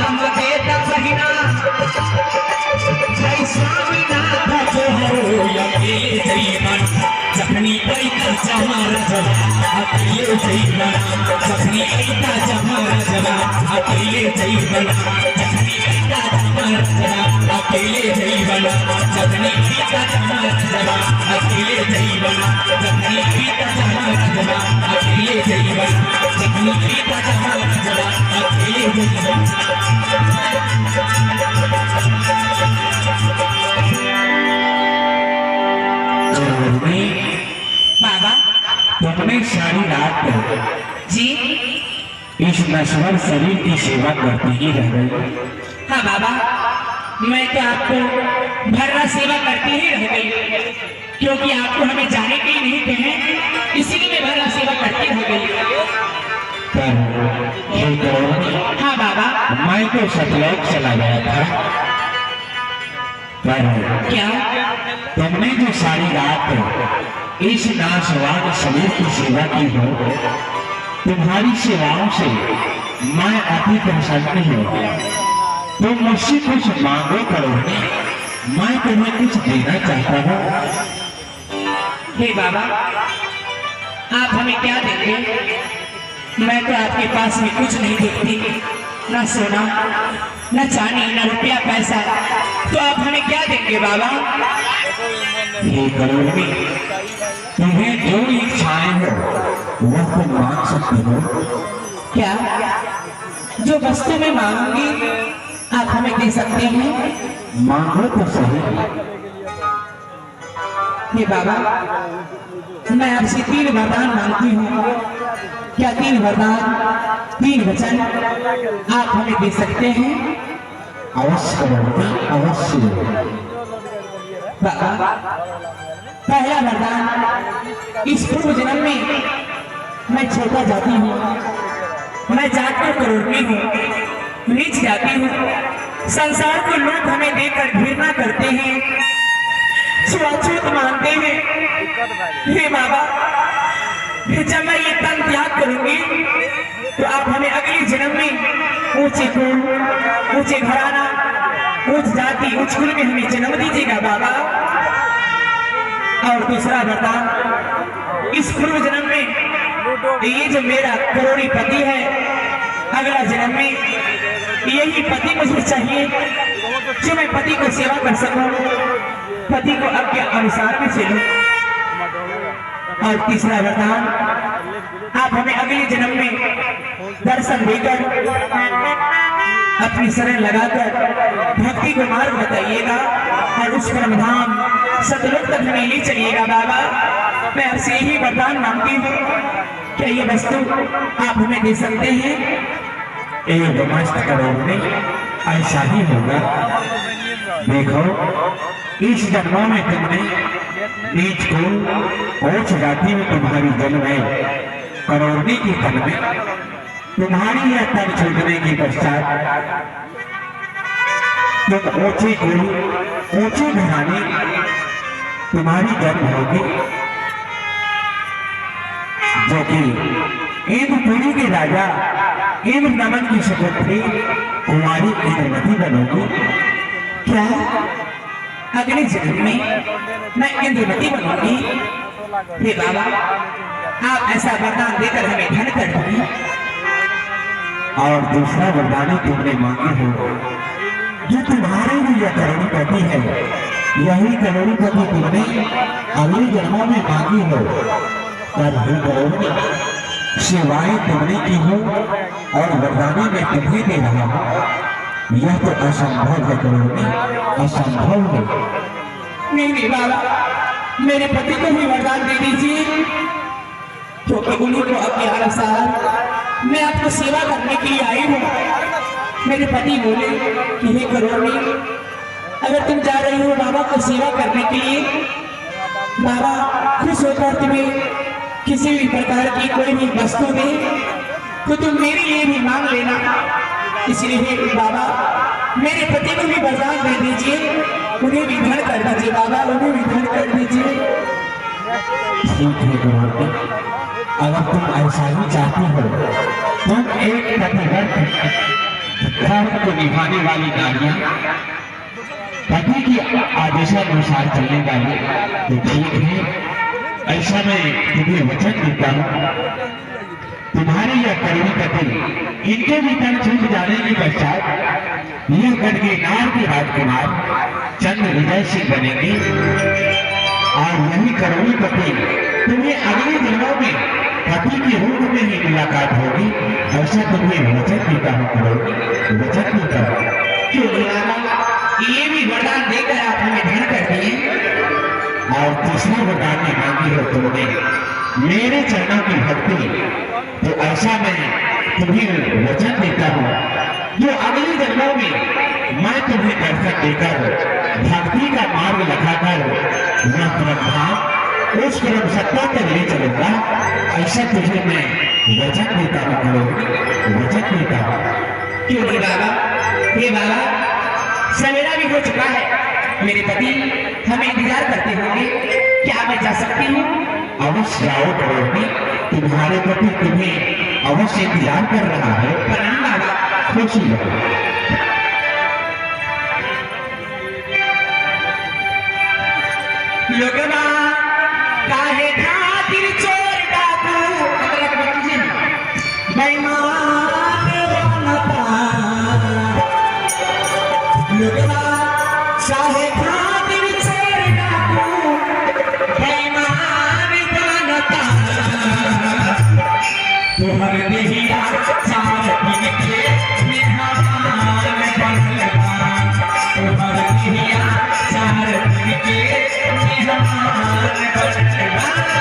हम देता बहिना जय स्वामीनाथ जो हो अकेले जईवन जखनी पैता जमार जवा अकेले जईवन जखनी पैता जमार जवा अकेले जईवन जखनी पैता जमार जवा अकेले जईवन जखनी पैता जमार जवा अकेले जईवन जखनी पैता जमार जवा अकेले जईवन जखनी पैता जमार जवा अकेले जईवन बाबा तुमने सारी रात जी इस नश्वर शरीर की सेवा करती ही रह गई। हाँ बाबा, मैं तो आपको भर्रा सेवा करती ही रह गई, क्योंकि आपको हमें जाने के ही नहीं कहे, इसीलिए मैं भर्रा सेवा करती रह गई। पर हे करो, हाँ बाबा, मैं तो सतलोक चला गया था, पर क्या तुमने जो सारी रात इस नाशवान शरीर की सेवा की हो, तुम्हारी सेवाओं से मैं अति प्रसन्न हूँ। तुम मुझसे कुछ मांगो करो, मैं तुम्हें कुछ देना चाहता हूँ। हे बाबा, आप हमें क्या देंगे? मैं तो आपके पास में कुछ नहीं देखती, न सोना न चांदी न रुपया पैसा, तो आप हमें क्या देंगे बाबा? हे करोगी, तुम्हें जो इच्छाएं हो वह तुम मांग सकते हो। क्या जो वस्तु मैं मांगूंगी आप हमें दे सकते हैं? मांगो तो सही। हे बाबा, मैं आपसे 3 वरदान मांगती हूँ। क्या 3 वरदान 3 वचन आप हमें दे सकते हैं? अवश्य करोगी, अवश्य। बाबा, पहला वरदान, इस पूर्व जन्म में मैं छोटा जाती हूँ, मैं जाकर करोड़नी हूँ, नीच जाती हूँ, संसार को लोग हमें देकर घृणा करते हैं, छुआछूत मानते हैं। हे बाबा, जब मैं ये तन त्याग करूंगी तो आप हमें अगले जन्म में ऊंचे कुल, ऊंचे घराना, उच्च जाति, उच्च कुल में हमें जन्म दीजिएगा बाबा। और दूसरा वरदान, इस पूर्व जन्म में ये जो मेरा करोड़ी पति है, अगला जन्म में यही पति मुझे चाहिए, जो मैं पति को सेवा कर सकूं, पति को आज्ञा अनुसार में चलूं। और तीसरा वरदान, आप हमें अगले जन्म में दर्शन देकर अपनी शरण लगाकर भक्ति को मार्ग बताइएगा और उस परम धाम सतलोक तक हमें ले चलिएगा बाबा। मैं आपसे यही वरदान मांगती हूँ, क्या ये वस्तु आप हमें दे सकते हैं? एक मस्त करोगे, ऐसा ही होगा। देखो, इस जन्मों में तुमने नीच को ओछ जाति में तुम्हारी जन्म है, करोड़नी की तन में तुम्हारी यह तन छूटने के पश्चात तुम ऊंचे कुल, ऊंचे घराने तुम्हारी जन्म होगी, जो कि इंद्रपुरी के राजा इंद्र नमन की सुपुत्री कुमारी इंद्रमती बनोगी। क्या अगले जन्म में मैं इंद्रमती बनूंगी? हे बाबा, आप ऐसा वरदान देकर हमें धन कर दें। और दूसरा वरदान तुमने मांगे हो, जो तुम्हारे लिए करोड़पति है, यही करोड़पति तुमने अगले जन्मों में मांगी हो। पर हे करोड़पति, सेवाएं तुमने की हो और वरदाने में तुम्हें दे रहा हूं, यह तो असंभव है करोड़पति, असंभव है। नहीं बाबा, मेरे पति को भी वरदान दे दीजिए, क्योंकि उन्हीं को अपने अनुसार मैं आपको सेवा करने के लिए आई हूँ। मेरे पति बोले कि हे करोड़नी, अगर तुम जा रही हो बाबा को सेवा करने के लिए, बाबा खुश होकर तुम्हें किसी भी प्रकार की कोई भी वस्तु दे तो तुम मेरे लिए भी मांग लेना। इसलिए बाबा, मेरे पति को भी वरदान दे दीजिए, उन्हें भी धन कर दीजिए बाबा, उन्हें भी धन कर दीजिए। ठीक है करोड़पति, अगर तुम ऐसा ही चाहती हो, तुम एक पतिव्रत धर्म को निभाने वाली नारियां, पति की आदेशानुसार चलने वाली, तो ठीक है। ऐसा मैं तुम्हें वचन देता हूँ, तुम्हारे यह करुणी पति इनके भी तन छूट जाने के पश्चात यह गढ़गिरनार के राजकुमार चंद्र विजय सिंह बनेंगे और यही करुणी पति तुम्हें अगले दिनों में पति के रूप में ही मुलाकात होगी। ऐसा तुम्हें वचन देता हूँ करुणी, वचन देता हूँ। क्यों लीलाला, ये भी वरदान देकर आप हमें धन कर दिए। और तीसरा वरदान में मांगी हो तुमने मेरे चरणों की भक्ति, तो ऐसा मैं तुम्हें वचन देता हूँ जो अगले जन्मों में मैं तुम्हें दर्शन देकर भक्ति का मार्ग लगाकर मैं ब्रह्मा उस परम सत्ता तक ले चलूंगा। ऐसा तुझे मैं वचन देता हूँ, वचन देता हूँ। क्यों नहीं बाबा, हे बाबा, सवेरा भी हो चुका है, मेरे पति हमें इंतजार करते होंगे, क्या मैं जा सकती हूँ? अवश्य जाओ करोगी, तुम्हारे पति तुम्हें अवश्य इंतजार कर रहा है। प्रणाम बाबा। खुश रहो। लोगवा काहे खातिर चोर डाकू बेईमान बनता, लोगवा काहे खातिर चोर डाकू बेईमान बनता, तुहर देहिया चार दिन के मेहमान बनलबा, तुहर देहिया चार दिन के मेहमान बनलबा।